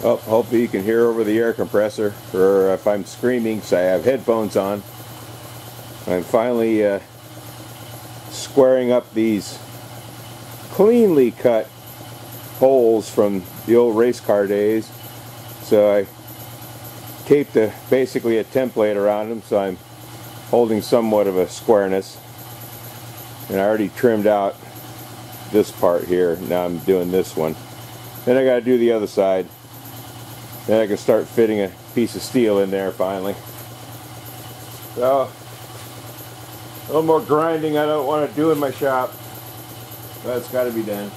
Oh, hopefully you can hear over the air compressor, or if I'm screaming, because I have headphones on. I'm finally squaring up these cleanly cut holes from the old race car days. So I taped basically a template around them, so I'm holding somewhat of a squareness. And I already trimmed out this part here. Now I'm doing this one. Then I got to do the other side. Then I can start fitting a piece of steel in there finally. So, a little more grinding I don't want to do in my shop. But it's got to be done.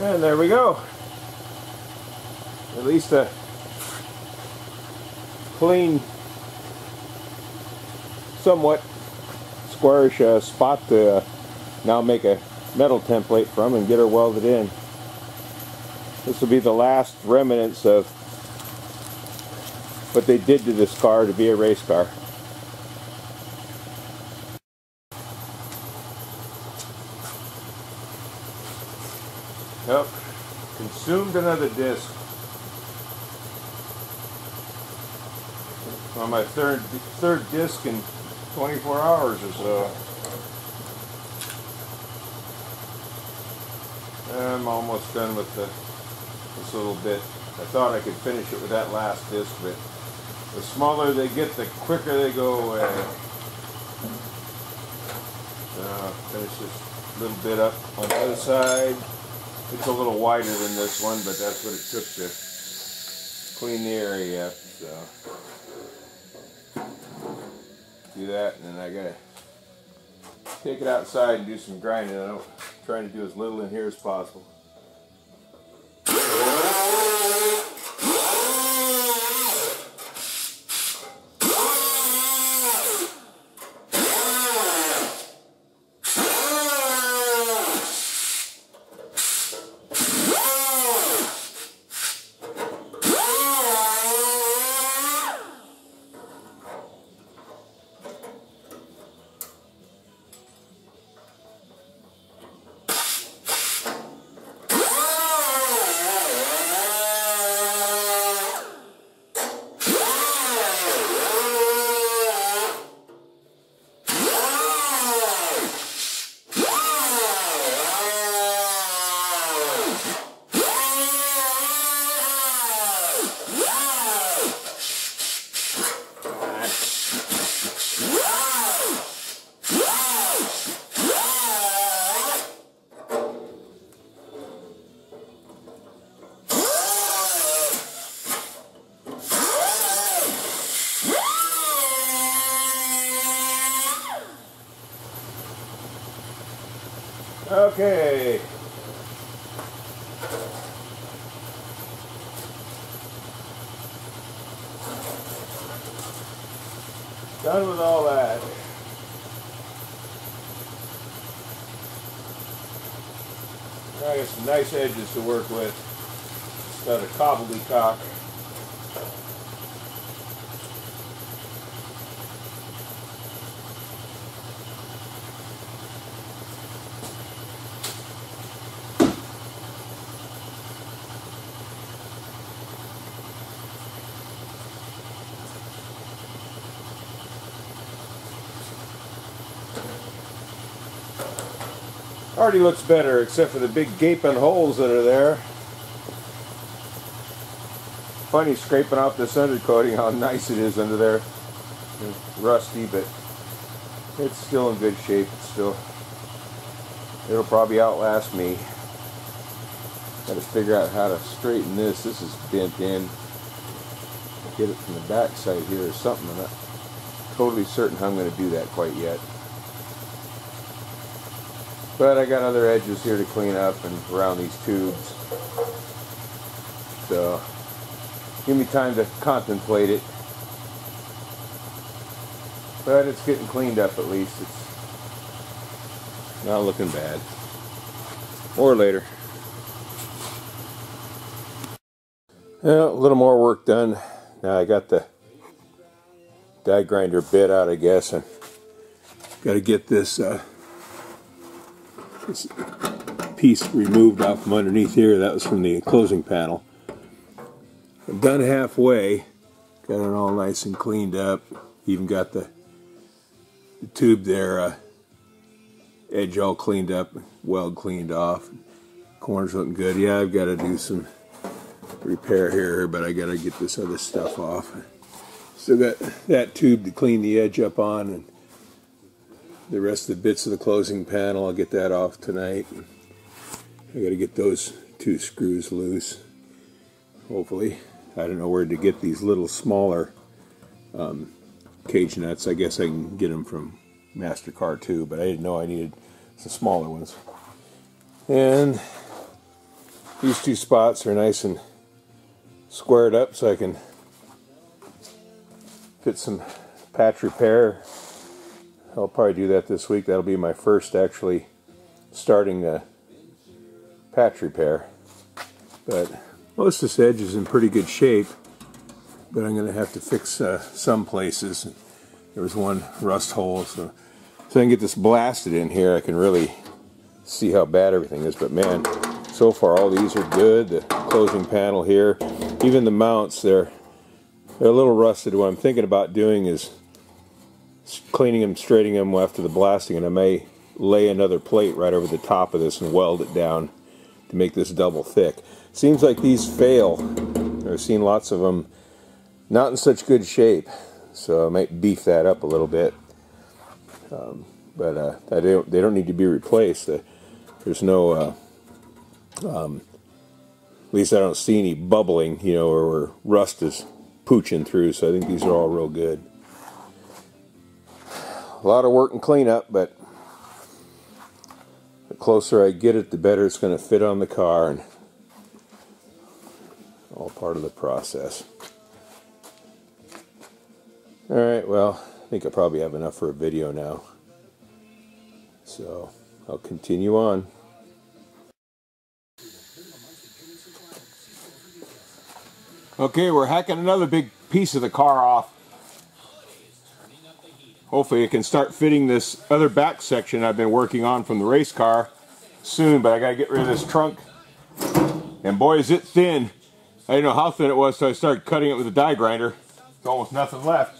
And there we go. At least a clean, somewhat squarish spot to now make a metal template from and get her welded in. This will be the last remnants of what they did to this car to be a race car. Yep, consumed another disc. On my third disc in 24 hours or so. I'm almost done with this little bit. I thought I could finish it with that last disc, but the smaller they get, the quicker they go away. So finish this little bit up on the other side. It's a little wider than this one, but that's what it took to clean the area up. So do that, and then I gotta take it outside and do some grinding. I'm trying to do as little in here as possible. Okay. Done with all that. I got some nice edges to work with. Instead of gobbledygook. Already looks better, except for the big gaping holes that are there. Funny scraping off this undercoating, how nice it is under there. It's rusty, but it's still in good shape. It'll probably outlast me. Got to figure out how to straighten this. This is bent in. Get it from the back side here or something. I'm not totally certain how I'm going to do that quite yet. But I got other edges here to clean up and around these tubes. So, give me time to contemplate it. But it's getting cleaned up at least. It's not looking bad. Or later. Well, a little more work done. Now I got the die grinder bit out, I guess, and got to get this piece removed off from underneath here. That was from the closing panel. I'm done halfway. Got it all nice and cleaned up. Even got the tube there, edge all cleaned up, weld cleaned off. Corners looking good. Yeah, I've got to do some repair here, but I got to get this other stuff off. Still got that tube to clean the edge up on, and the rest of the bits of the closing panel, I'll get that off tonight. I got to get those 2 screws loose, hopefully. I don't know where to get these little smaller cage nuts. I guess I can get them from MasterCard too, but I didn't know I needed some smaller ones. And these 2 spots are nice and squared up, so I can fit some patch repair. I'll probably do that this week. That'll be my first actually starting a patch repair. But most of this edge is in pretty good shape, but I'm going to have to fix some places. There was one rust hole, so I can get this blasted in here. I can really see how bad everything is. But man, so far all these are good. The closing panel here, even the mounts, they're a little rusted. What I'm thinking about doing is cleaning them, straightening them after the blasting, and I may lay another plate right over the top of this and weld it down to make this double thick. Seems like these fail. I've seen lots of them not in such good shape, so I might beef that up a little bit. But they don't need to be replaced. There's no, at least I don't see any bubbling, you know, or rust is pooching through, so I think these are all real good. A lot of work and cleanup, but the closer I get it, the better it's going to fit on the car, and all part of the process. Alright, well, I think I probably have enough for a video now. So, I'll continue on. Okay, we're hacking another big piece of the car off. Hopefully I can start fitting this other back section I've been working on from the race car soon, but I gotta get rid of this trunk. And boy, is it thin. I didn't know how thin it was, so I started cutting it with a die grinder. There's almost nothing left.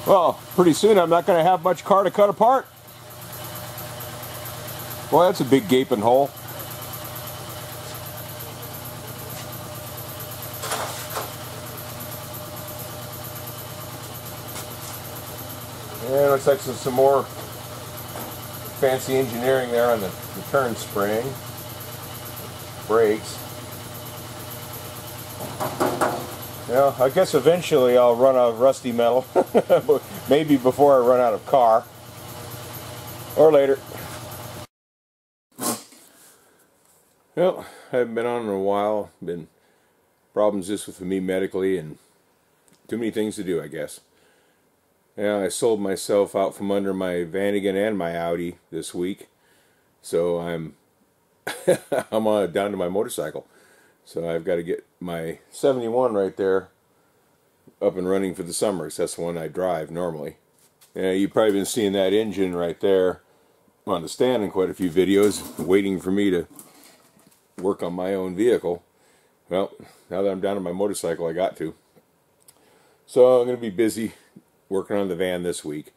Well, pretty soon I'm not going to have much car to cut apart. Boy, that's a big gaping hole. Yeah, looks like some more fancy engineering there on the turn spring. Brakes. Yeah, I guess eventually I'll run out of rusty metal. Maybe before I run out of car. Or later. Well, I haven't been on in a while. Been problems just with me medically and too many things to do, I guess. Yeah, I sold myself out from under my Vanagon and my Audi this week. So I'm down to my motorcycle. So I've got to get my 71 right there up and running for the summers. That's the one I drive normally. Yeah, you've probably been seeing that engine right there on the stand in quite a few videos, waiting for me to work on my own vehicle. Well, now that I'm down to my motorcycle, I got to. So I'm going to be busy working on the van this week.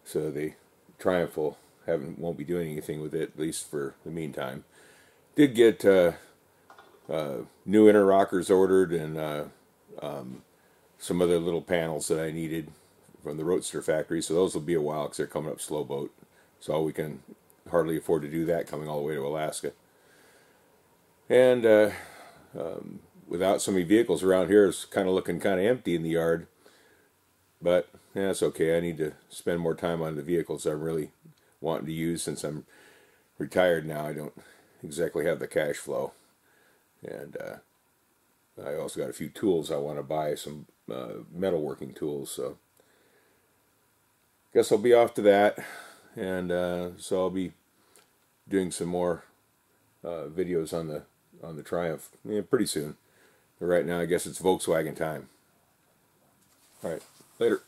So the Triumph won't be doing anything with it, at least for the meantime. Did get new inner rockers ordered and some other little panels that I needed from the Roadster factory, so those will be a while because they're coming up slow boat, so we can hardly afford to do that coming all the way to Alaska. And without so many vehicles around here, it's kind of looking kind of empty in the yard, but yeah, it's okay. I need to spend more time on the vehicles I'm really wanting to use. Since I'm retired now, I don't exactly have the cash flow. And I also got a few tools I want to buy, some metalworking tools. So guess I'll be off to that, and so I'll be doing some more videos on the Triumph pretty soon. But right now, I guess it's Volkswagen time. All right, later.